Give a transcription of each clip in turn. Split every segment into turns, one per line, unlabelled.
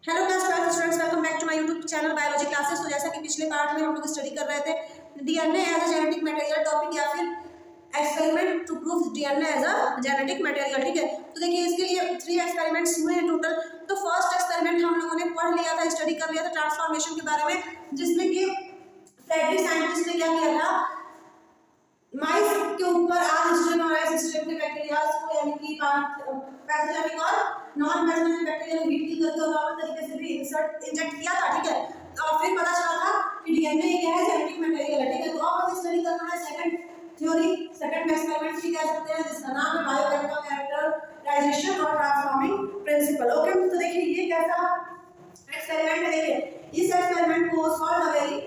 Hello class 12 students, welcome back to my YouTube channel biology classes. तो जैसा कि पिछले पार्ट में हम लोग स्टडी कर रहे थे DNA as a genetic material topic या फिर experiment to prove DNA as a genetic material. ठीक है, तो देखिए इसके लिए 3 एक्सपेरिमेंट्स हुए हैं टोटल। तो फर्स्ट एक्सपेरिमेंट हम लोगों ने पढ़ लिया था, स्टडी कर लिया था ट्रांसफॉर्मेशन के बारे में, जिसमें कि फ्रेडरिक साइंटिस्ट ने क्या किया था, माइस के ऊपर आज सिस्टम के बैक्टीरियाज को यानी कि पैथोजेनिक और नॉन पैथोजेनिक बैक्टीरिया को हीट करके और नॉर्मल तरीके से भी इंजेक्ट किया था। ठीक है, और फिर पता चला था कि डीएनए क्या है, जेनेटिक मटेरियल है। ठीक है, तो अब हम स्टडी करना है सेकंड थ्योरी, सेकंड एक्सपेरिमेंट भी कह सकते हैं, जिसका नाम है बायोकेमिकल कैरेक्टराइजेशन और ट्रांसफॉर्मिंग प्रिंसिपल। ओके, तो देखिए ये कैसा एक्सपेरिमेंट है। देखिए इस एक्सपेरिमेंट को सॉल्व वेरी,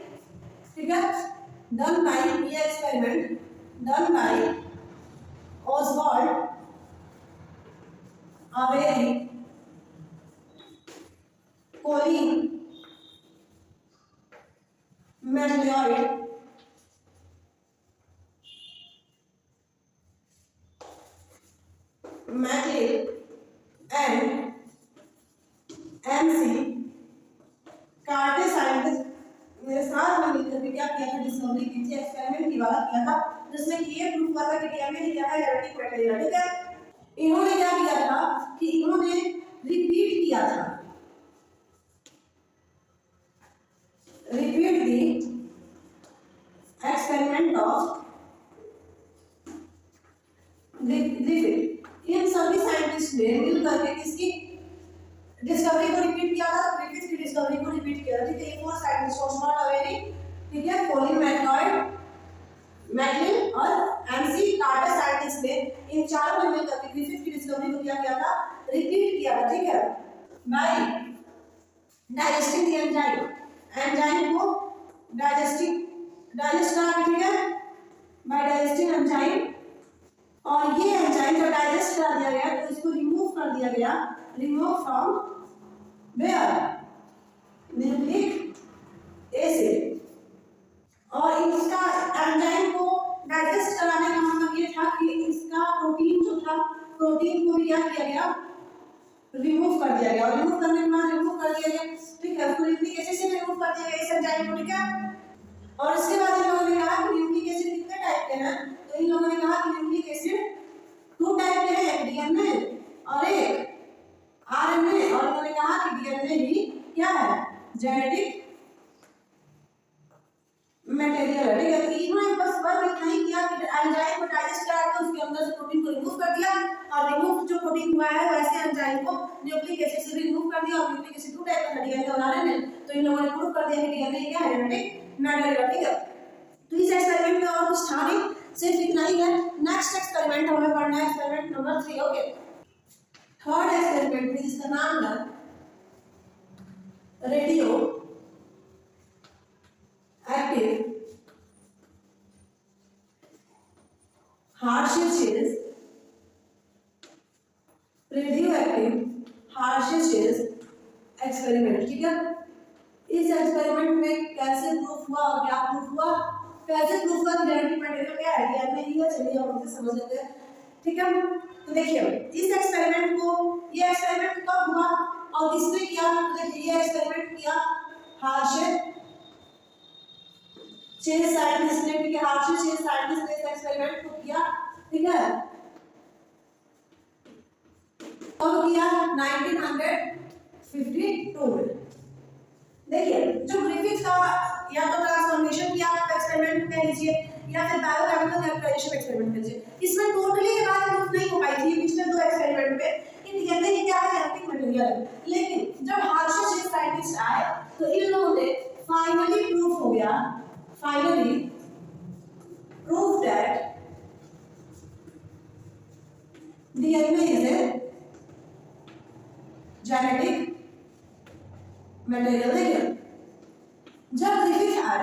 ठीक है, डन बाय, ये experiment done by Oswald Avery, Colin McLeod, McLeod and MC कार्टे साइंटिस्ट मेरे साथ में मिलकर के क्या किया था, डिस्कवरी की थी, एक्सपेरिमेंट की वाला किया था, जिसमें कि ये प्रूफ हुआ था कि डीएनए क्या है, जेनेटिक मटेरियल। ठीक है, इन्होंने क्या किया था कि इन्होंने रिपीट किया था, repeat the experiment of Griffith. इन सभी साइंटिस्ट ने मिलकर के किसकी डिस्कवरी को रिपीट किया था, ग्रिफिथ की डिस्कवरी को रिपीट किया। ठीक है, ये 4 साइंटिस्ट ऑस्वाल्ड अवेरी, ठीक है, कोलिन मैकलॉयड, मैकलिन और एमसी कार्टर साइंटिस्ट ने इन चारों ने मिलकर के ग्रिफिथ की डिस्कवरी को क्या किया था, रिपीट किया था। ठीक है, by digesting the enzyme, enzyme को डाइजेस्ट करा, ठीक है, बाय डाइजेस्टिंग एंजाइम, और ये एंजाइम जब डाइजेस्ट कर दिया गया तो इसको रिमूव कर दिया गया, remove from where, nucleic acid. और इसका एंजाइम को डाइजेस्ट कराने का मतलब ये था कि इसका प्रोटीन जो था, प्रोटीन को क्या किया गया, रिमूव कर दिया गया, और रिमूव करने के बाद रिमूव कर दिया गया, ठीक है, न्यूक्लिक एसिड से रिमूव कर दिया गया इस एंजाइम को। ठीक है, और इसके बाद इन लोगों ने कहा कि न्यूक्लिक एसिड कितने टाइप के हैं, तो इन लोगों ने कहा कि न्यूक्लिक एसिड 2 टाइप के हैं, एक डीएनए और एक आरएनए, और इन्होंने कहा कि डीएनए ही क्या है, जेनेटिक मटेरियल है। ठीक है, तो इन्होंने बस इतना ही किया कि एंजाइम को डाइजेस्ट करा के उसके अंदर से प्रोटीन को रिमूव कर दिया, और रिमूव जो प्रोटीन हुआ है वैसे एंजाइम को न्यूक्लिक एसिड से रिमूव कर दिया, और न्यूक्लिक एसिड 2 टाइप का डीएनए और आरएनए, तो इन लोगों ने प्रूव कर दिया कि डीएनए क्या है, जेनेटिक मटेरियल। ठीक है, तो इस एक्सपेरिमेंट में और कुछ था नहीं, सिर्फ इतना ही है। नेक्स्ट एक्सपेरिमेंट हमें पढ़ना है, experiment number 3। Okay, third experiment जिसका नाम है radio active Harsh's radioactive Harsh's experiment. ठीक है, इस एक्सपेरिमेंट में कैसे प्रूफ हुआ और क्या प्रूफ हुआ, कैसे प्रूफ हुआ कि जेनेटिक मटेरियल क्या है, डीएनए ही है। चलिए हम इसे समझ लेते हैं। ठीक है, तो देखिए इस एक्सपेरिमेंट को, ये एक्सपेरिमेंट कब हुआ और किसने किया, तो देखिए ये एक्सपेरिमेंट किया हार्शे चेस साइंटिस्ट ने। ठीक है, हार्शे चेस साइंटिस्ट ने इस एक्सपेरिमेंट को किया। ठीक है, कब किया, 1952 में। देखिए जो ग्रिफिथ का या तो ट्रांसफॉर्मेशन किया एक्सपेरिमेंट कह लीजिए, या फिर बायोकेमिकल कैरेक्टराइजेशन एक्सपेरिमेंट कह लीजिए, इसमें टोटली ये बात प्रूफ नहीं हो पाई थी पिछले 2 एक्सपेरिमेंट में कि डीएनए ये क्या है, जेनेटिक मटेरियल है। लेकिन जब हार्शे चेस साइंटिस्ट आए तो इन लोगों ने फाइनली प्रूफ हो गया, finally proof that DNA is a genetic material. देखिए जब ग्रिफिथ आए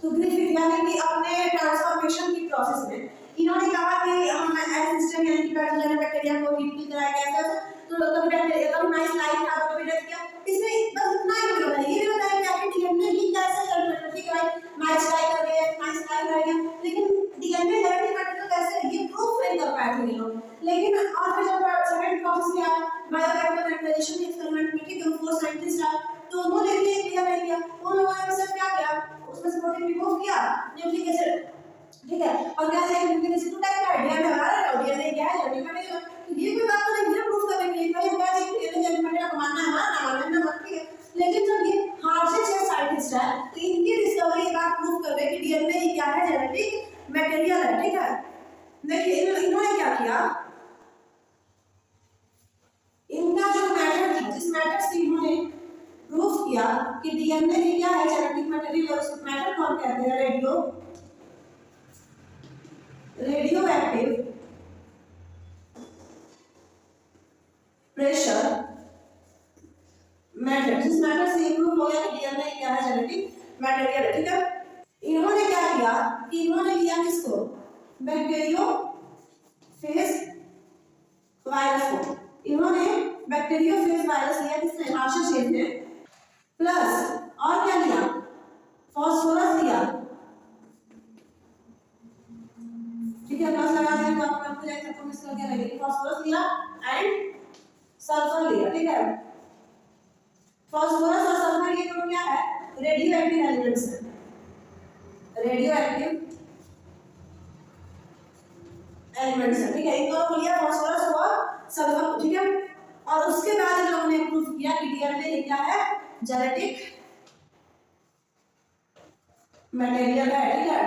तो ग्रिफिथ यानी कि अपने ट्रांसफॉर्मेशन की प्रोसेस में इन्होंने कहा कि हम सिस्टम यानी कि पैथोजेनिक बैक्टीरिया को हीट कराया गया था, तो कभी बैक्टीरिया कभी नाइस लाइफ था, कभी डेथ किया, इसमें बस इतना ही बताया, ये भी बताया कि डीएनए ही कैसे जेनेटिक नाइस लाइफ कर गया, नाइस लाइफ रह गया, लेकिन डीएनए जेनेटिक मटेरियल कैसे, ये प्रूफ नहीं कर पाए थे ये लोग। लेकिन और फिर जब सेकंड प्रोसेस किया बायोकेमिकल कैरेक्टराइजेशन एक्सपेरिमेंट में, ठीक है, 4 साइंटिस्ट साइंटिस्ट है, तो उन्होंने भी एक क्लियर नहीं किया। उन लोगों ने सिर्फ क्या किया, उसमें से प्रोटीन रिमूव किया, न्यूक्लिक एसिड, ठीक है, और क्या है न्यूक्लिक एसिड टू टाइप का डीएनए हमारा है, डीएनए क्या है जेनेटिक मटेरियल। तो ये कोई बात तो नहीं है प्रूफ करने के लिए, पहले हम क्या देखेंगे जेनेटिक मटेरियल को मानना है हमारा, ना मानना है ना मत, ठीक है। लेकिन जब ये हार्ट से 6 साइंटिस्ट है तो इनकी डिस्कवरी ये बात प्रूफ कर रहे हैं कि डीएनए क्या है, जेनेटिक मटेरियल है, ठीक है। देखिए इन्होंने क्या किया, इनका जो मेथड था, जिस मेथड से इन्होंने प्रूफ किया कि डीएनए क्या है, जेनेटिक मटेरियल, उस मेथड को हम कहते हैं रेडियो एक्टिव प्रेशर मेथड। जिस मेथड से प्रूफ हो गया कि डीएनए क्या है, जेनेटिक मटेरियल है, ठीक है। इन्होंने क्या किया कि इन्होंने लिया किसको, बैक्टीरियोफेज वायरस को, इन्होंने बैक्टीरियोफेज वायरस लिया किसने, आर्शेल ने, प्लस और क्या लिया, फास्फोरस लिया, ठीक है, प्लस लगा देंगे तो आपको आपको जाएगा तो इसका क्या लगेगा, फास्फोरस लिया एंड सल्फर लिया, ठीक है। फास्फोरस और सल्फर ये दोनों क्या है, रेडियो एक्टिव एलिमेंट्स हैं, रेडियो एक्टिव एलिमेंट्स हैं, ठीक है। इन दोनों को लिया, फास्फोरस और सल्फर, ठीक है। और उसके बाद इन लोगों ने प्रूफ किया कि डीएनए क्या है, जेनेटिक मटेरियल है, ठीक है।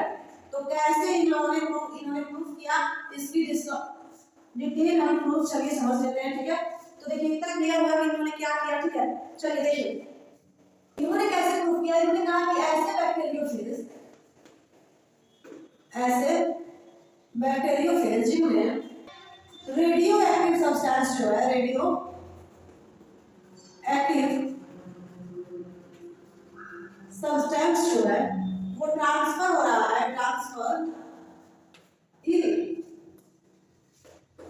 तो कैसे इन लोगों ने इन्होंने प्रूफ किया, इसकी डिटेल हम प्रूफ चलिए समझ लेते हैं, ठीक है। तो देखिए इतना क्लियर हुआ कि इन्होंने क्या किया, ठीक है। चलिए देखिए इन्होंने कैसे प्रूफ किया, इन्होंने कहा कि ऐसे बैक्टीरियोफेज जिनमें रेडियो एक्टिव सब्सटेंस जो है, रेडियो एक्टिव सब्सटेंस जो है वो ट्रांसफर हो रहा है, ट्रांसफर इन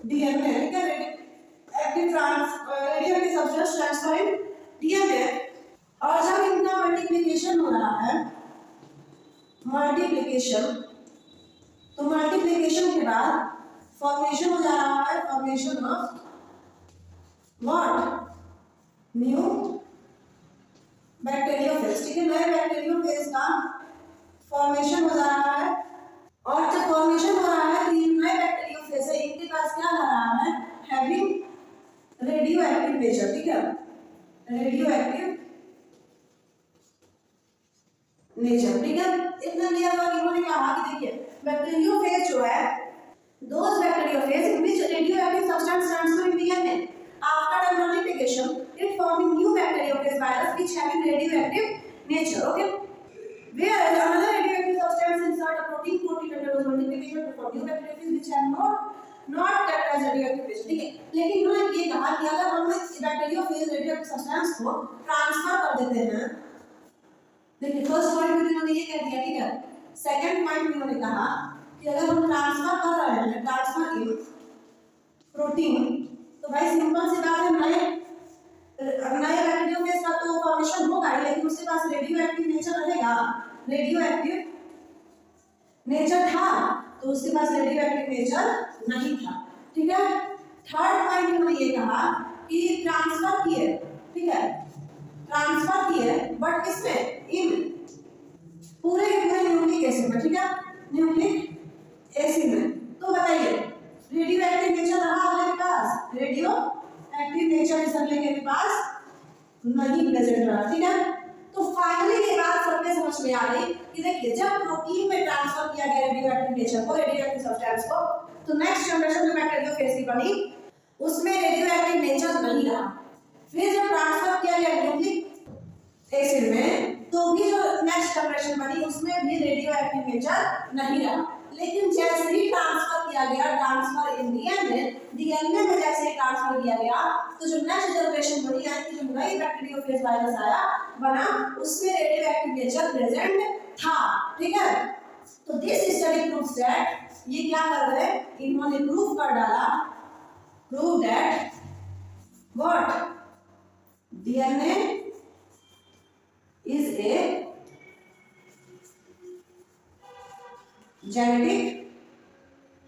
डीएनए, ठीक है। Radio active substance transfer in DNA, और जब इनका मल्टीप्लिकेशन हो रहा है, मल्टीप्लिकेशन, तो मल्टीप्लिकेशन के बाद फॉर्मेशन हो जा रहा है, formation of what, new bacteriophage, ठीक है। नए बैक्टीरियोफेज का फॉर्मेशन हो जा रहा है, और जब फॉर्मेशन हो रहा है तो ये नए बैक्टीरियोफेज है, इनके पास क्या आ रहा है, हैविंग रेडियो एक्टिव नेचर, ठीक है, रेडियो एक्टिव नेचर, ठीक है। इतना क्लियर हुआ कि इन्होंने कहा कि देखिए बैक्टीरियोफेज जो है, those bacteriophage in which radioactive substance transfer in DNA after multiplication, it forming new bacteriophage virus which having radioactive nature, okay. Whereas another radioactive substance insert a protein coated under multiplication to form new bacteriophage which have not kept as radioactive nature, ठीक है। लेकिन इन्होंने ये कहा कि अगर हम इस बैक्टीरियोफेज रेडियोएक्टिव सब्सटेंस को ट्रांसफर कर देते हैं, देखिए फर्स्ट पॉइंट में इन्होंने ये कह दिया, ठीक है। सेकंड पॉइंट में इन्होंने कहा कि अगर हम ट्रांसफर कर रहे हैं, ट्रांसफर इन प्रोटीन, तो भाई सिंपल सी बात है, नए बैक्टीरियोफेज का तो फॉर्मेशन होगा ही, लेकिन उसके पास रेडियो एक्टिव नेचर रहेगा, रेडियो एक्टिव नेचर था तो उसके पास रेडियो एक्टिव नेचर नहीं था, ठीक है। थर्ड पॉइंट इन्होंने ये कहा कि ट्रांसफर किए, ठीक है, ट्रांसफर किए, बट किसमें, इन पूरे के पूरे न्यूक्लिक एसिड में, ठीक है, न्यूक्लिक एसिड में। तो बताइए रेडियो एक्टिव नेचर रहा अगले के पास, रेडियो एक्टिव नेचर इस अगले के पास नहीं प्रेजेंट रहा, ठीक है। तो फाइनली ये बात सबके समझ में आ गई कि देखिए जब प्रोटीन में ट्रांसफर किया गया रेडियो एक्टिव नेचर को, रेडियो एक्टिव सब्सटेंस को, तो नेक्स्ट जनरेशन में बैक्टीरियोफेज की बनी, उसमें रेडियो एक्टिव नेचर नहीं रहा। फिर जब ट्रांसफर किया गया न्यूक्लिक एसिड में, तो भी जो नेक्स्ट जनरेशन बनी उसमें भी रेडियो एक्टिव नेचर नहीं रहा। लेकिन जैसे ही ट्रांसफर किया गया, ट्रांसफर इन डीएनए में जैसे ही ट्रांसफर किया गया, तो जो नेक्स्ट जनरेशन बनी, यानी कि जो नई बैक्टीरियोफेज वायरस आया बना, उसमें रेडियो एक्टिव नेचर प्रेजेंट था, ठीक है। तो दिस स्टडी प्रूव्स दैट, ये क्या कर रहे हैं, इन्होंने प्रूफ कर डाला, prove that what, DNA is a genetic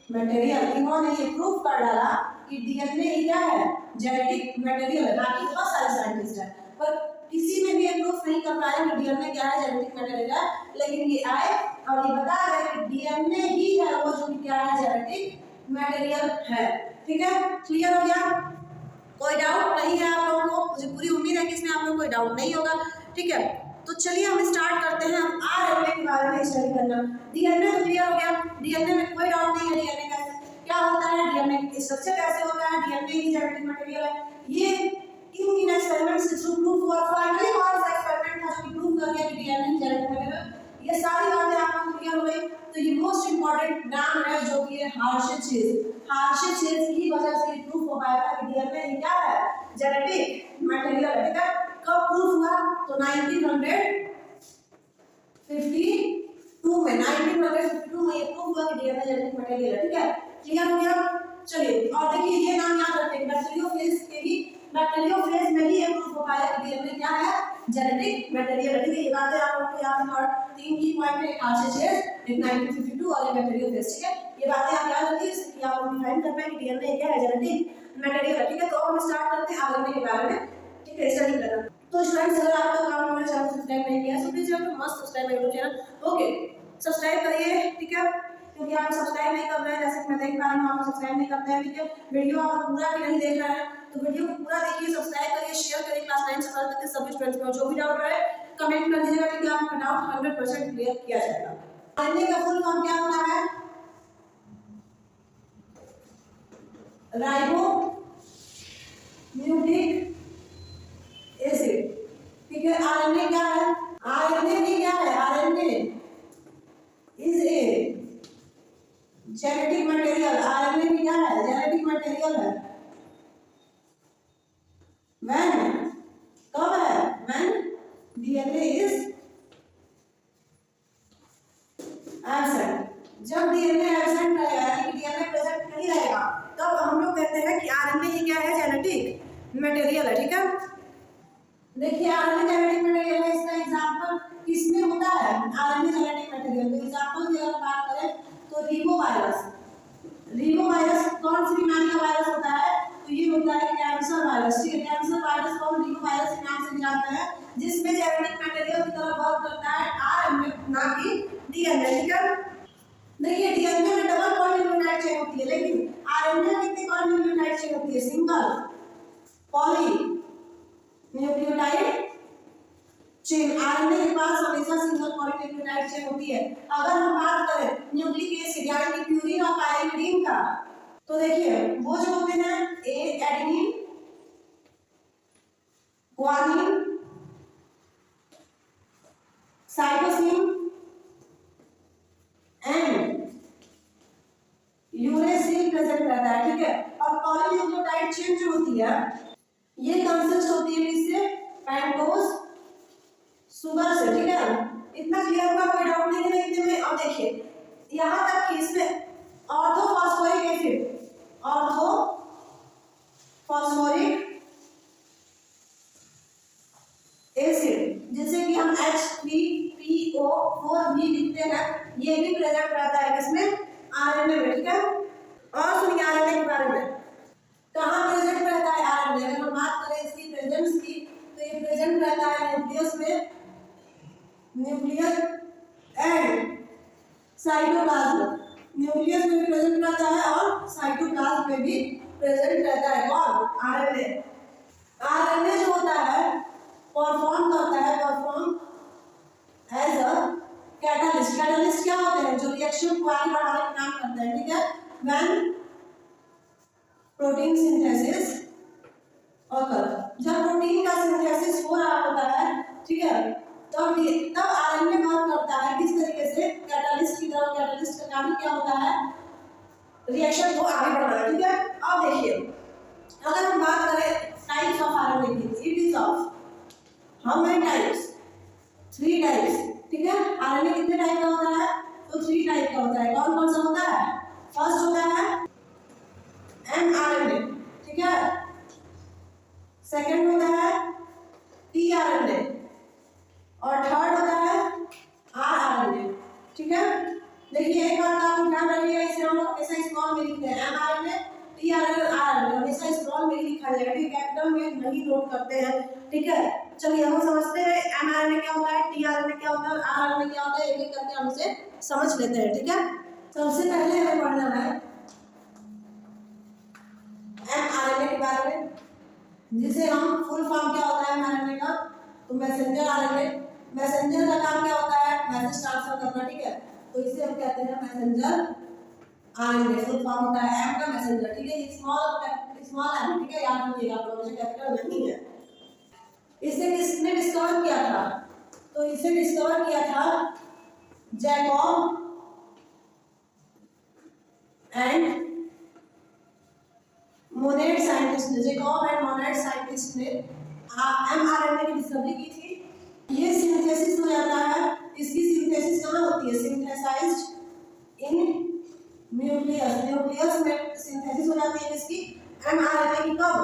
material. इन्होंने ये प्रूफ कर डाला कि डीएनए क्या है, जेनेटिक मटेरियल है। बाकी बहुत सारे साइंटिस्ट हैं, पर किसी नहीं कर पाए कि डीएनए क्या है, जेनेटिक मटेरियल है, लेकिन ये आए और ये बता रहे कि डीएनए ही है वो जो क्या है, जेनेटिक मटेरियल है। ठीक है, क्लियर हो गया? कोई डाउट नहीं है आप लोगों को? मुझे पूरी उम्मीद है कि इसमें आप लोगों को कोई डाउट नहीं होगा। ठीक है, तो चलिए हम स्टार्ट करते हैं हम आरएनए के बारे में स्टडी करना। डीएनए तो क्लियर हो गया, डीएनए में कोई डाउट नहीं है। डीएनए कैसे क्या होता है, डीएनए स्ट्रक्चर कैसे होता है, डीएनए ही जेनेटिक मटेरियल है। ये इन एक्सपेरिमेंट्स से प्रूफ हुआ, फाइनली कौन सा एक्सपेरिमेंट था जो प्रूव कर गया कि डीएनए ही जेनेटिक मटेरियल। ये सारी बातें आपको क्लियर हो गई। तो ये मोस्ट इंपॉर्टेंट नाम है जो कि है हार्शे-चेज। हार्शे-चेज की वजह से प्रूफ हो पाया कि डीएनए ही क्या है, जेनेटिक मटेरियल है। ठीक है, कब प्रूफ हुआ? तो 1952 में, 1952 में ये प्रूफ हुआ कि डीएनए जेनेटिक मटेरियल है। ठीक है, क्लियर हो गया? चलिए और देखिए ये नाम याद रखें, बैक्टीरियोफेज के ही, बैक्टीरियोफेज में ही ये प्रूफ हो पाया कि डीएनए क्या है, जेनेटिक मटेरियल है। ठीक है, ये बातें आप लोगों को याद रखना। और 3 की पॉइंट है, एक हार्शे-चेज, एक 1952 और एक बैक्टीरियोफेज। ठीक है, ये बातें आप याद रखिए, इससे आप लोग डिफाइन कर पाए कि डीएनए क्या है, जेनेटिक मटेरियल है। ठीक है, तो हम स्टार्ट करते हैं आरएनए के बारे में। ठीक है, स्टडी करना। तो स्टूडेंट्स अगर आप लोग हमारे चैनल सब्सक्राइब नहीं किया तो प्लीज आप मस्त सब्सक्राइब करिए चैनल। ओके, सब्सक्राइब करिए। ठीक है, क्योंकि आप सब्सक्राइब नहीं कर रहे हैं, जैसे कि मैं देख पा रही हूं आप सब्सक्राइब नहीं करते हैं। ठीक है, वीडियो आप पूरा भी नहीं देख रहे हैं तो वीडियो को पूरा देखिए, सब्सक्राइब करिए, शेयर करिए क्लास 9 से 12 तक के सभी स्टूडेंट्स को। जो भी डाउट रहे कमेंट कर दीजिएगा, ठीक है, आपका डाउट 100% क्लियर किया जाएगा। आरएनए का फुल फॉर्म क्या होता है? Ribo nucleic acid. ठीक है, आरएनए क्या है? आरएनए भी क्या है? RNA is a genetic material. RNA भी क्या है? जेनेटिक मटेरियल है। व्हेन, कब है? When DNA is absent. जब डीएनए एब्सेंट रहेगा, यानी कि डीएनए प्रेजेंट नहीं रहेगा, तब हम लोग कहते हैं कि आरएनए ही क्या है, जेनेटिक मटेरियल है। ठीक है, देखिए आरएनए जेनेटिक मटेरियल है, इसका एग्जांपल किसमें होता है? RNA genetic material. तो एग्जांपल की अगर बात करें तो रीबोवायरस। रीबोवायरस कौन सी बीमारी का वायरस होता है? तो ये होता है कैंसर वायरस। ठीक है, कैंसर वायरस को हम रीबोवायरस के नाम से जानते हैं, जिसमें जेनेटिक मटेरियल की तरह वर्क करता है आरएनए, ना कि डीएनए। ठीक है, देखिए डीएनए में डबल पॉलीन्यूक्लियोटाइड चेन होती है, लेकिन आरएनए में कितनी पॉलीन्यूक्लियोटाइड चेन होती है? Single poly nucleotide chain. RNA के पास हमेशा सिंगल पॉलीन्यूक्लियोटाइड चेन होती है। अगर हम बात करें न्यूक्लिक एसिड यानी कि प्यूरिन और पाइरिमिडीन का, तो देखिए वो जो होते हैं adenine, guanine, cytosine and uracil present रहता है। ठीक है, और पॉलीन्यूक्लियोटाइड चेन जो होती है ये कंसिस्ट होती है किससे? पेंटोज शुगर से। ठीक है, इतना क्लियर हुआ? कोई डाउट नहीं है इतने में? अब देखिए यहाँ तक कि इसमें ऑर्थोफॉस्फोरिक एसिड, ऑर्थोफॉस्फोरिक एसिड जिसे कि हम H3PO4 भी लिखते हैं, ये भी प्रेजेंट रहता है किसमें? आरएनए में। ठीक है, और सुनिए आरएनए के बारे में, कहाँ प्रेजेंट रहता है आरएनए? अगर हम बात करें इसकी प्रेजेंस की, तो ये प्रेजेंट रहता है न्यूक्लियस में, न्यूक्लियस एंड साइटोप्लाज्म। न्यूक्लियस में भी प्रेजेंट रहता है और साइटोप्लाज्म में भी प्रेजेंट रहता है। कौन? आरएनए। आरएनए जो होता है परफॉर्म करता है, perform as a catalyst. Catalyst क्या होते हैं? जो रिएक्शन को आगे बढ़ाने का काम करते हैं। ठीक है, व्हेन प्रोटीन सिंथेसिस occur, जब प्रोटीन का सिंथेसिस हो रहा होता है, ठीक है, तब आरएनए वर्क करता है किस तरीके से? कैटलिस्ट की तरह। कैटलिस्ट का काम क्या होता है? रिएक्शन को आगे बढ़ाना। ठीक है, अब देखिए अगर हम बात करें टाइप्स ऑफ आरएनए की, it is of how many types? 3 types. ठीक है, आरएनए कितने टाइप का होता है? तो 3 टाइप का होता है। कौन कौन सा होता है? फर्स्ट होता है एमआरएनए। ठीक है, सेकंड होता है टीआरएनए और थर्ड होता है आरआरएनए। ठीक है, देखिए एक बात आप ध्यान रखिएगा, इसे हम लोग हमेशा स्मॉल में लिखते हैं। एमआरएनए, टीआरएनए, आरआरएनए हमेशा स्मॉल में लिखा जाएगा। ठीक है, कैपिटल में नहीं नोट करते हैं। ठीक है, चलिए हम समझते हैं एमआरएनए एक करके हम इसे समझ लेते हैं, ठीक है। सबसे पहले हमें पढ़ना है mRNA के बारे में, जिसे हम फुल फॉर्म क्या होता है mRNA का, तो मैसेंजर आरएनए। मैसेंजर का काम क्या होता है, मैसेज ट्रांसफर करना, ठीक है। तो इसे हम कहते हैं मैसेंजर आरएनए, फुल फॉर्म होता है एम का मैसेंजर, ठीक है। स्मॉल एम, ठीक है, याद रखिएगा आप लोगों से, कैपिटल नहीं है। इसे किसने डिस्कवर किया था, तो इसे डिस्कवर किया था जैकब एंड मोनेट साइंटिस्ट ने, जैकब एंड मोनेट साइंटिस्ट ने एमआरएनए की डिस्कवरी की थी। ये सिंथेसिस हो जाता है, इसकी सिंथेसिस कहाँ होती है, सिंथेसाइज्ड इन न्यूक्लियस, न्यूक्लियस में सिंथेसिस हो जाती है इसकी एमआरएनए की, कब,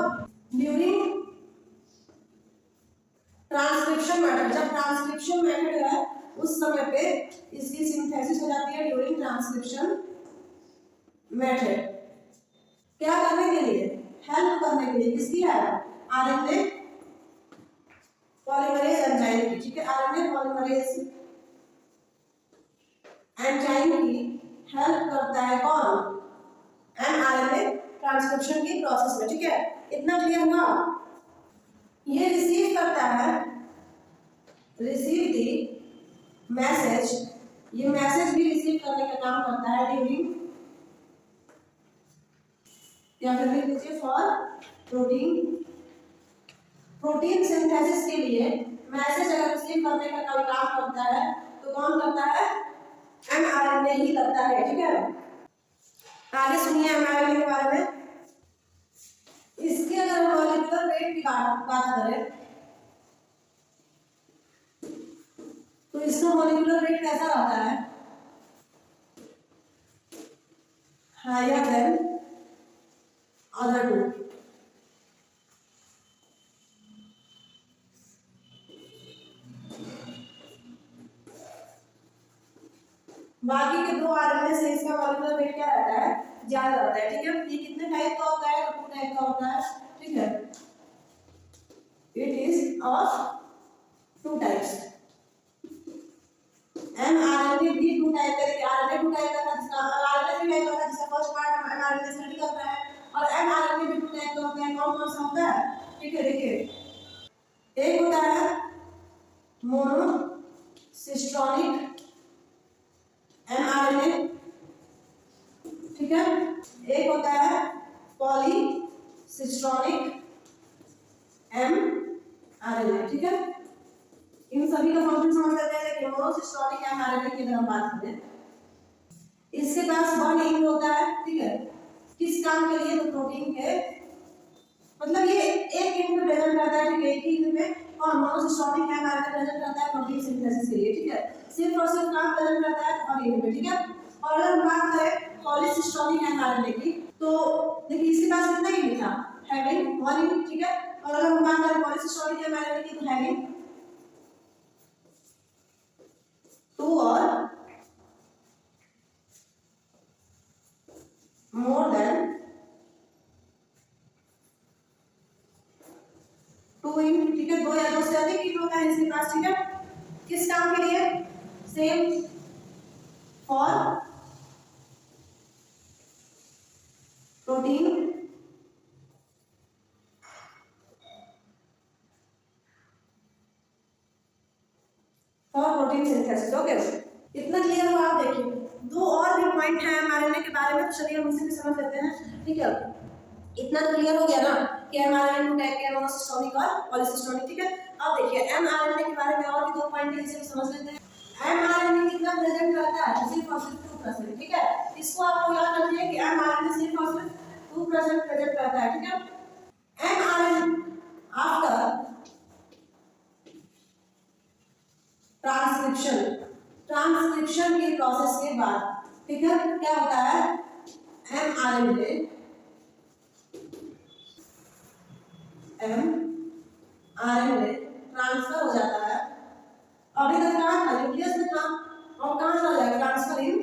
ड्यूरिंग ट्रांसक्रिप्शन मेथड, जब ट्रांसक्रिप्शन मेथड है उस समय पे इसकी सिंथेसिस हो जाती है ड्यूरिंग ट्रांसक्रिप्शन मेथड। क्या करने के लिए, हेल्प करने के लिए, किसकी है, आरएनए पॉलीमरेज एंजाइम की, ठीक है। आरएनए पॉलीमरेज एंजाइम की हेल्प करता है कौन, एमआरएनए ट्रांसक्रिप्शन की प्रोसेस में, ठीक है। इतना क्लियर हुआ। ये रिसीव करता है, रिसीव दी मैसेज, ये मैसेज भी रिसीव करने का काम करता है ड्यूरिंग, क्या करने के लिए, फॉर प्रोटीन, प्रोटीन सिंथेसिस के लिए मैसेज अगर रिसीव करने का कोई काम करता है तो कौन करता है, एमआरएनए ही करता है, ठीक है। आगे सुनिए एमआरएनए के बारे में। इसके अगर मॉलिक्यूलर वेट की बात करें तो इसका मॉलिक्यूलर वेट कैसा रहता है, हायर देन अदर टू। बाकी के दो आरएनए से इसका मॉलिक्यूलर वेट क्या रहता है, ज्यादा रहता है, ठीक है। ये कितने टाइप का होता है, टू टाइप का होता है, ठीक है। It is of two types. MRNA भी टू टाइप का, आरएनए टू टाइप का था, जिसका आरएनए थ्री टाइप का था, जिसका फर्स्ट पार्ट हम एमआरएनए स्टडी कर रहे हैं, और एमआरएनए भी टू टाइप का होता है। कौन कौन सा होता है, ठीक है, देखिए। एक होता है मोनोसिस्टोनिक एमआरएनए, ठीक है। एक होता है पॉलीसिस्टोनिक एमआरएनए, ठीक है। इन सभी का फंक्शन समझ लेते हैं। देखिए मोनोसिस्टोनिक एमआरएनए की अगर हम बात करें, इसके पास वन एंड होता है, ठीक है। किस काम के लिए, तो प्रोटीन के, मतलब ये एक एंड में प्रेजेंट रहता है, ठीक है, एक ही एंड में। और मोनोसिस्टोनिक एमआरएनए प्रेजेंट रहता है प्रोटीन सिंथेसिस के लिए, ठीक है। सिर्फ और सिर्फ काम प्रेजेंट रहता है वन एंड में, ठीक है। और अगर हम बात करें पॉलीसिस्टोनिक एमआरएनए की, तो देखिए इसके पास कितना एंड था, हैविंग वन एंड, ठीक है। और अगर हम बात करें पॉलीसिस्टोनिक एमआरएनए की, तो हैविंग टू और मोर देन टू इन, ठीक है। दो या दो से अधिक इन होता है इसके पास, ठीक है। किस काम के लिए, same for protein synthesis, okay. इतना क्लियर हुआ। आप देखिए दो और भी पॉइंट है एमआरएनए के बारे में, तो चलिए हम इसे भी समझ लेते हैं, ठीक है। इतना तो क्लियर हो गया ना कि एमआरएनए टू टाइप के, मोनोसिस्टोनिक और पॉलीसिस्टोनिक, ठीक है। अब देखिए एमआरएनए के बारे में और भी दो पॉइंट है, इसे भी समझ लेते हैं। एमआरएनए कितना प्रेजेंट रहता है, सिर्फ और सिर्फ 2%, ठीक है। इसको आपको याद रखिए कि एमआरएनए सिर्फ और सिर्फ 2% प्रेजेंट रहता है, ठीक है। एमआरएनए आफ्टर ट्रांसक्रिप्शन की प्रोसेस के बाद, ठीक है, क्या होता है, एमआरएनए ट्रांसफर हो जाता है। अभी तक कहाँ था, न्यूक्लियस में था, और कहाँ चला जाएगा, ट्रांसफर इन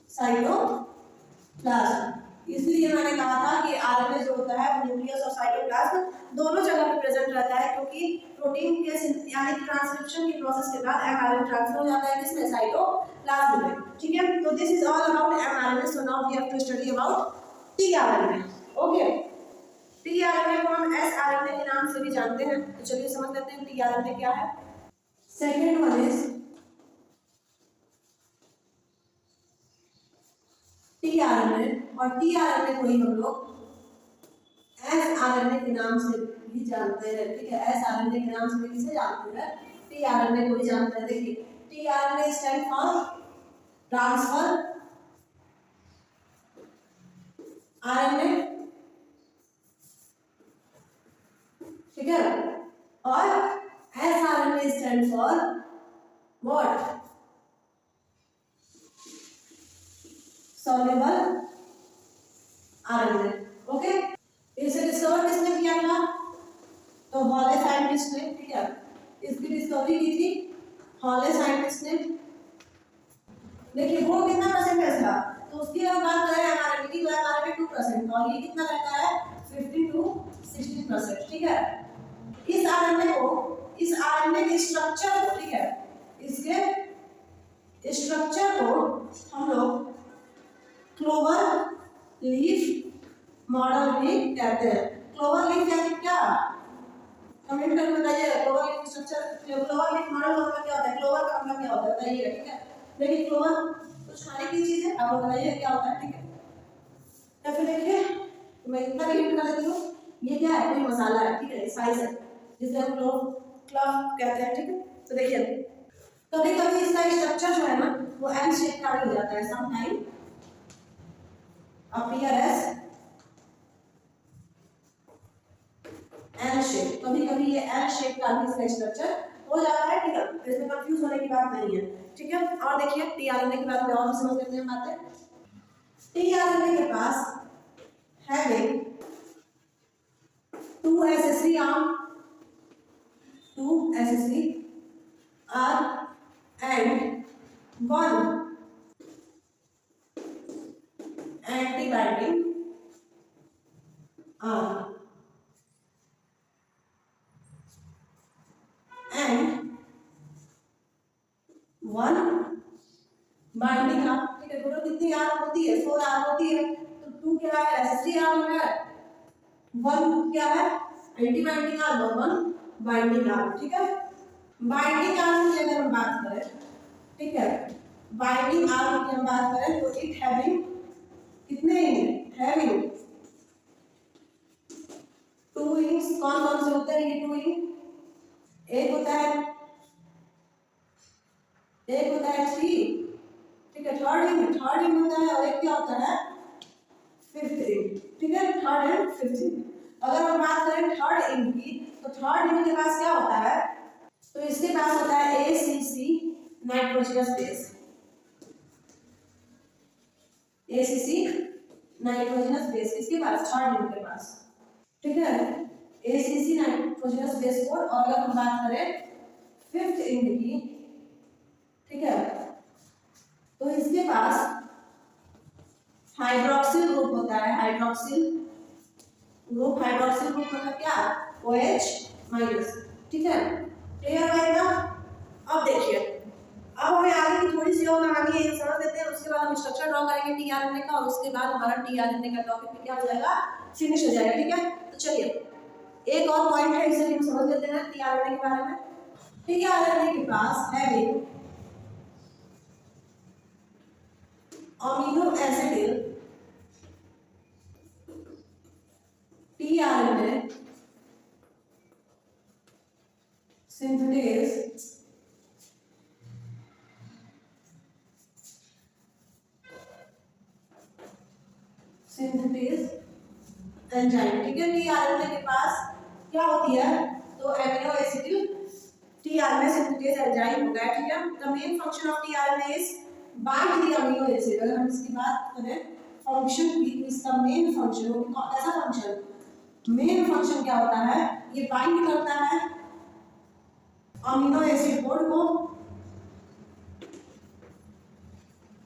साइटोप्लाज्म। इसलिए मैंने कहा था कि आरएनए जो होता है वो न्यूक्लियस और साइटोप्लाज्म दोनों जगह पे प्रेजेंट रहता है, क्योंकि प्रोटीन के यानी ट्रांसक्रिप्शन की प्रोसेस के बाद एमआरएनए ट्रांसफर हो जाता है किसमें, साइटोप्लाज्म में। ठीक है, तो this is all about mRNA. So now we have to study about tRNA. Okay, tRNA को हम एसआरएनए के नाम से भी जानते हैं। तो चलिए समझ लेते हैं टीआरएनए क्या है। सेकेंड वन इज टीआरएनए, और टीआरएनए को ही हम लोग एसआरएनए के नाम से भी जानते हैं। ठीक है, एसआरएनए के नाम से भी किसे जानते हैं, टीआरएनए को भी जानते हैं। देखिए, tRNA stand for transfer RNA, ठीक है, और sRNA stand for what, soluble RNA. Okay, इसे डिस्कवर किसने किया था, तो हॉले साइंटिस्ट ने। ठीक है, इसकी डिस्कवरी की थी हॉले साइंटिस्ट ने। देखिए वो कितना परसेंटेज था, तो उसकी अगर बात करें एमआरएनए की, तो एमआरएनए 2% और ये कितना रहता है 50 to 60%। ठीक है, इस आरएनए के स्ट्रक्चर को, ठीक है, इसके स्ट्रक्चर को हम लोग क्लोवर लीफ मॉडल भी कहते हैं। क्लोवर लीफ यानी क्या, कमेंट करके बताइए। Clover leaf structure, clover leaf model का क्या होता है, क्लोवर का मतलब क्या होता है बताइए। ठीक है, देखिए क्लोवर कुछ खाने की चीज है, आप बताइए क्या होता है। ठीक है, या फिर देखिए मैं इतना भी हिंट कर देती हूँ, ये क्या है, कोई मसाला है। ठीक है, स्पाइस है जिसे हम लोग क्लव कहते हैं। ठीक है, तो देखिए कभी कभी इसका स्ट्रक्चर जो है ना वो एल शेप का भी हो जाता है, sometime appear as L shape, कभी कभी ये एल शेप का भी इसका स्ट्रक्चर हो जाता है। ठीक है, तो इसमें कंफ्यूज होने की बात नहीं है। ठीक है, और देखिए टीआरएनए के बारे में और भी समझ लेते हैं बातें। टीआरएनए के पास having 2 SSC arm, 2 SSC arm and 1 anti-binding arm and 1 binding arm। ठीक है, टोटल कितनी आर्म होती है, 4 आर्म होती है। तो 2 क्या है, SSC आर्म है, 1 क्या है, एंटी-बाइंडिंग आर्म, और 1 बाइंडिंग आर्म। ठीक है, बाइंडिंग आर्म की अगर हम बात करें, ठीक है, बाइंडिंग आर्म की हम बात करें तो इट हैविंग कितने हैविंग 2 विंग्स। कौन कौन से होते हैं ये 2 विंग, एक होता है 3। ठीक है, थर्ड विंग होता है, और एक क्या होता है 5th विंग। ठीक है, 3rd एंड 5th विंग। अगर हम बात करें 3rd विंग की, तो 3rd विंग के पास क्या होता है, तो इसके पास होता है ACC nitrogenous base, ACC nitrogenous base इसके पास 3rd विंग के पास। ठीक है, ACC नाइट्रोजनस बेस कोड। और अगर हम बात करें 5th विंग की, ठीक है, तो इसके पास हाइड्रोक्सिल ग्रुप होता है, हाइड्रोक्सिल ग्रुप मतलब क्या, OH-। ठीक है, क्लियर है ना। अब देखिए, अब हमें आगे की थोड़ी सी और कहानी है समझ लेते हैं, उसके बाद हम स्ट्रक्चर ड्रॉ करेंगे टीआरएनए का, और उसके बाद हमारा टीआरएनए का टॉपिक क्या हो जाएगा, फिनिश हो जाएगा। ठीक है, तो चलिए एक और पॉइंट है, इसे हम समझ लेते हैं टीआरएनए के बारे में। टीआरएनए के पास having amino acid tRNA synthase enzyme. ठीक है, टीआरएनए के पास क्या होती है, तो amino acid tRNA synthase enzyme होता है। ठीक है, the main function of tRNA is bind the amino acid. अगर हम इसकी बात करें फंक्शन की, तो इसका मेन फंक्शन कैसा फंक्शन, मेन फंक्शन क्या होता है, ये बाइंड करता है अमीनो एसिड कोड को।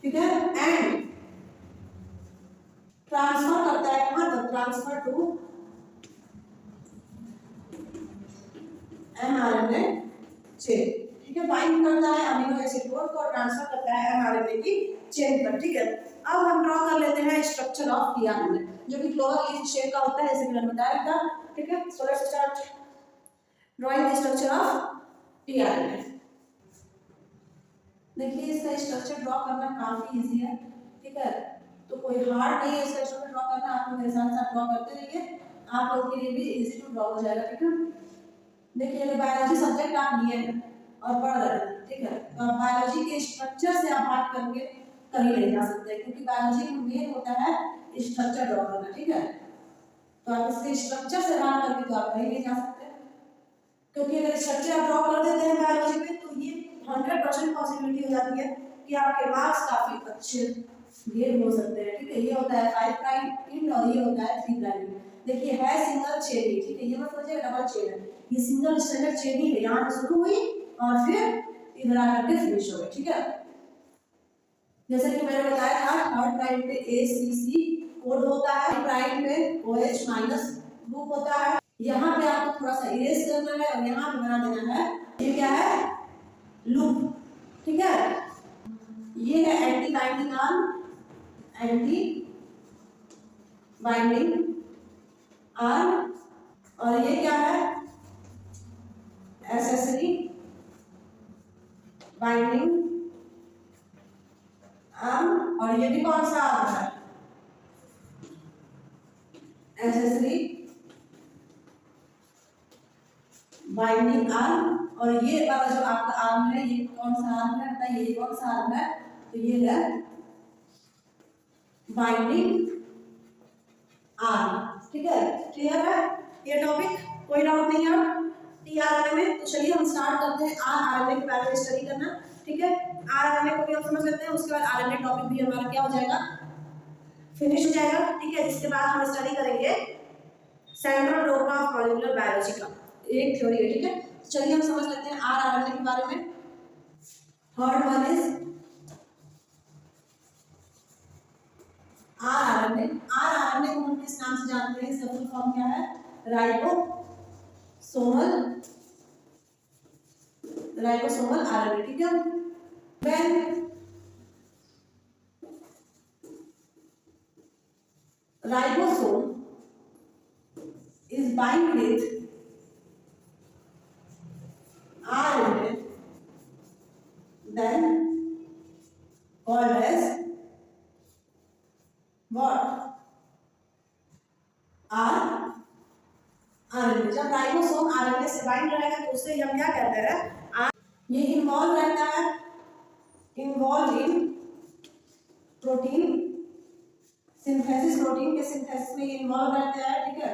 ठीक है, एंड ट्रांसफर करता है मतलब ट्रांसफर टू mRNA चेन, ठीक है। बाइंड करता है अमीनो एसिड को ट्रांसफर करता है mRNA की चेन पर, ठीक है। अब हम ड्रॉ कर लेते हैं स्ट्रक्चर ऑफ टीआरएनए जो कि क्लोवर लीफ शेप का होता है, जैसे मैंने बताया था, ठीक है। सो let's start drawing the structure of tRNA. देखिए इसका स्ट्रक्चर ड्रॉ करना काफी इजी है, ठीक है। तो कोई हार्ड नहीं है इसका स्ट्रक्चर ड्रॉ करना, आप लोग मेरे साथ साथ ड्रॉ करते रहिए, आप लोगों के लिए भी इजी टू ड्रॉ हो जाएगा, ठीक है। देखिए अगर बायोलॉजी सब्जेक्ट आप लिए हैं और पढ़ रहे हैं, ठीक है, तो बायोलॉजी के स्ट्रक्चर से आप बात करके कहीं नहीं जा सकते, क्योंकि बायोलॉजी में मेन होता है स्ट्रक्चर ड्रॉ करना, ठीक है। तो आप इसके स्ट्रक्चर से बात करके तो आप कहीं नहीं जा सकते, क्योंकि अगर स्ट्रक्चर आप ड्रॉ कर देते हैं बायोलॉजी में तो ये 100% पॉसिबिलिटी हो जाती है कि आपके मार्क्स काफी अच्छे गेन हो सकते हैं, ठीक है। ये होता है 5 प्राइम एंड और ये होता है 3 प्राइम। देखिए है सिंगल चेन ही, ठीक है, ये मत समझिए डबल चेन है, ये सिंगल स्टैंडर्ड चेन ही है, यहाँ से शुरू हुई और फिर इधर आकर के फिनिश हो गई, ठीक है। जैसे कि मैंने बताया था थर्ड प्राइम पे ACC कोड होता है, प्राइम पे OH माइनस ग्रुप होता है। यहाँ पे आपको थोड़ा सा इरेज करना है और यहाँ पे बना देना है, ये क्या है लूप, ठीक है। ये है anti binding arm, anti binding arm, और ये क्या है एसेसरी बाइंडिंग आर्म, और ये भी कौन सा आर्म है एसेसरी बाइंडिंग आर्म। और ये वाला जो आपका आर्म है ये कौन सा आर्म है बताइए, ये कौन सा आर्म है, तो ये है बाइंडिंग आर्म, ठीक है। क्लियर है ये टॉपिक, कोई डाउट नहीं है टीआरएनए में। तो चलिए हम स्टार्ट करते हैं आरएनए के बारे में स्टडी करना, ठीक है। आरएनए को भी हम समझ लेते हैं, उसके बाद आरएनए टॉपिक भी हमारा क्या हो जाएगा फिनिश हो जाएगा, ठीक है। जिसके बाद हम स्टडी करेंगे central dogma of molecular biology का एक थ्योरी है, ठीक है। चलिए हम समझ लेते हैं आरएनए के बारे में। Third one is RNA. RNA को हम किस नाम से जानते हैं, इसका फुल फॉर्म क्या है राइबोसोमल आरएनए, ठीक है। When ribosome is bind with RNA, then called as what? RNA। जब राइबोसोम आरएनए से बाइंड रहेगा तो उससे हम क्या कहते हैं, ये इन्वॉल्व रहता है, involve in protein synthesis, protein के सिंथेसिस में ये इन्वॉल्व रहता है, ठीक है।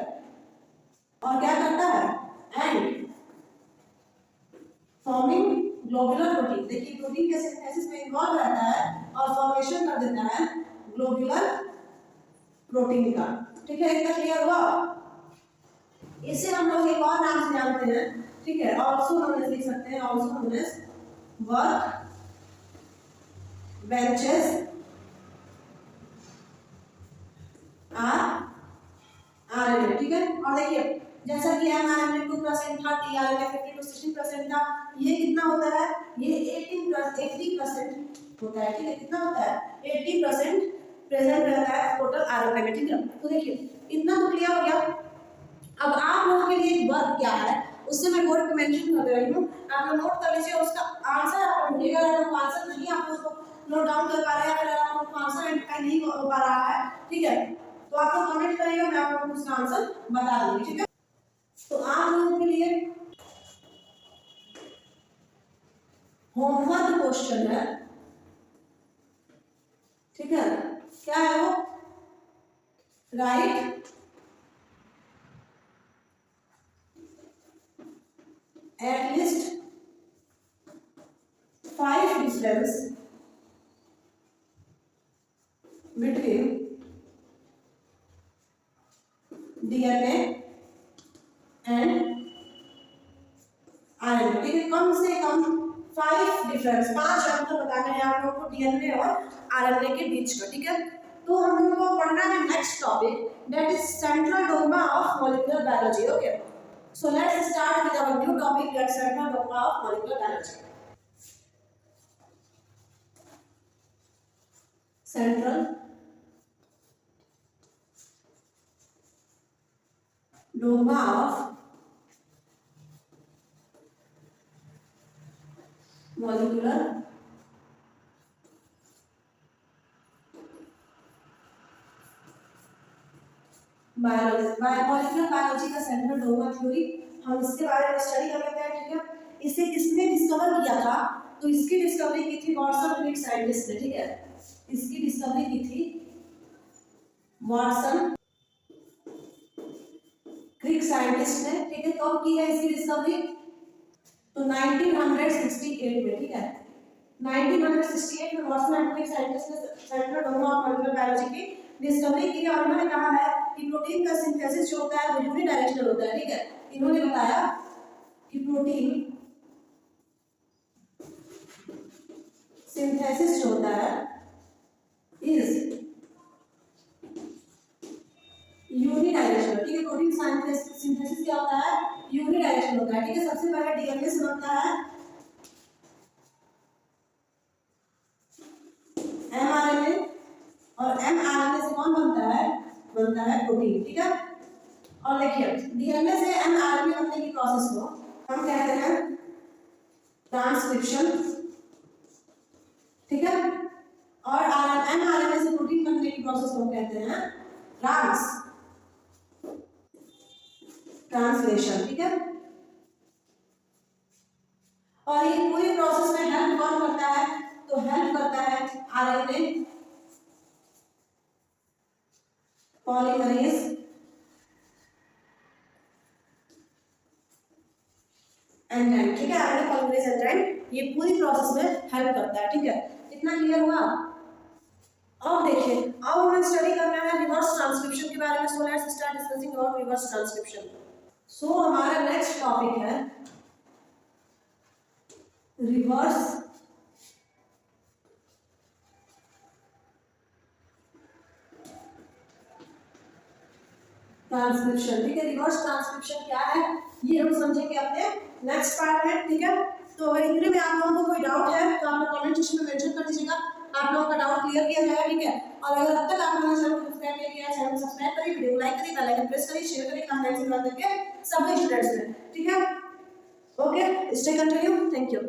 और क्या करता है एंड फॉर्मिंग ग्लोबुलर प्रोटीन। देखिए प्रोटीन के सिंथेसिस में इन्वॉल्व रहता है और फॉर्मेशन कर देता है ग्लोबुलर प्रोटीन का, ठीक है। इतना क्लियर हुआ। इसे हम लोग एक और नाम से जानते हैं, ठीक है, ऑल्सो नोन एज लिख सकते हैं, also known as work benches RNA, ठीक है। और देखिए जैसा कि एमआरएनए 2% था, टीआरएनए 50 to 60% था, ये कितना होता है, ये 80% होता है, ठीक है। कितना होता है 80% प्रेजेंट रहता है टोटल आरएनए में, ठीक है। तो देखिए इतना तो क्लियर हो गया। अब आप लोगों के लिए वर्क क्या है उससे मैं बोर्ड पे मेंशन कर रही हूँ, आप लोग नोट कर लीजिए। उसका आंसर आप ढूंढिएगा, अगर आपको आंसर नहीं आप उसको नोट डाउन कर पा रहे हैं, अगर आपको आंसर आइडेंटिफाई नहीं हो पा रहा है, ठीक है, तो आप लोग कमेंट करिएगा, मैं आपको उसका आंसर बता दूंगी, ठीक है। तो आप लोगों के लिए होमवर्क क्वेश्चन है, ठीक है। क्या है वो, right at least 5 difference between DNA and RNA, ठीक है। कम से कम 5 डिफरेंस, 5 अंतर बताने हैं आप लोगों को डीएनए और आरएनए के बीच का, ठीक है। तो हम लोग को पढ़ना है next topic, that is central dogma of molecular biology. Okay, so let's start with our new topic, that central dogma of molecular biology. Central dogma of molecular biology. Molecular biology का सेंट्रल डोग्मा थ्योरी, हम इसके बारे में study कर लेते हैं. ठीक है, इसे किसने डिस्कवर किया था? तो इसकी डिस्कवरी की थी वाटसन ग्रीक साइंटिस्ट ने. ठीक है, इसकी डिस्कवरी की थी वाटसन ग्रीक साइंटिस्ट ने. ठीक है, कब की है इसकी डिस्कवरी? तो 1968 में. ठीक है, 1968 में वाटसन एंड ग्रीक साइंटिस्ट ने central dogma of molecular biology की डिस्कवरी की और उन्होंने कहा है कि प्रोटीन का सिंथेसिस जो होता है वो यूनिडायरेक्शनल होता है. ठीक है, इन्होंने बताया कि प्रोटीन सिंथेसिस जो होता है इज यूनिडायरेक्शनल. ठीक है, प्रोटीन सिंथेसिस क्या होता है? यूनिडायरेक्शनल होता है. ठीक है, सबसे पहले डीएनए से बनता है एमआरएनए और एमआरएनए से कौन बनता है? बनता है प्रोटीन. ठीक है, और देखिए डीएनए से एमआरएनए बनने की प्रोसेस को हम कहते हैं ट्रांसक्रिप्शन. ठीक है, और एमआरएनए से प्रोटीन बनने की प्रोसेस को हम कहते हैं ट्रांसलेशन. ठीक है, और ये पूरी प्रोसेस में हेल्प कौन करता है? तो हेल्प करता है आरएनए पॉलीमरेज एंजाइम. ठीक है, आरएनए पॉलीमरेज एंजाइम ये पूरी प्रोसेस में हेल्प करता है. ठीक है, इतना क्लियर हुआ? अब देखिए, अब हमें स्टडी करना है रिवर्स ट्रांसक्रिप्शन के बारे में. So let's start discussing about reverse transcription. So हमारा नेक्स्ट टॉपिक है रिवर्स ट्रांसक्रिप्शन. ठीक है, रिवर्स ट्रांसक्रिप्शन क्या है ये हम समझेंगे अपने नेक्स्ट पार्ट में. ठीक है, तो अगर इतने में आप लोगों को कोई डाउट है तो आप लोग कमेंट सेक्शन में मेंशन कर दीजिएगा, आप लोगों का डाउट क्लियर किया जाएगा. ठीक है, और अगर अब तक आप हमारे चैनल को सब्सक्राइब नहीं किया है, चैनल को सब्सक्राइब करिए, वीडियो को लाइक करिए, बेल आइकन प्रेस करिए, शेयर करिए, कमेंट से करके सभी स्टूडेंट्स में. ठीक है, okay, stay continue. Thank you.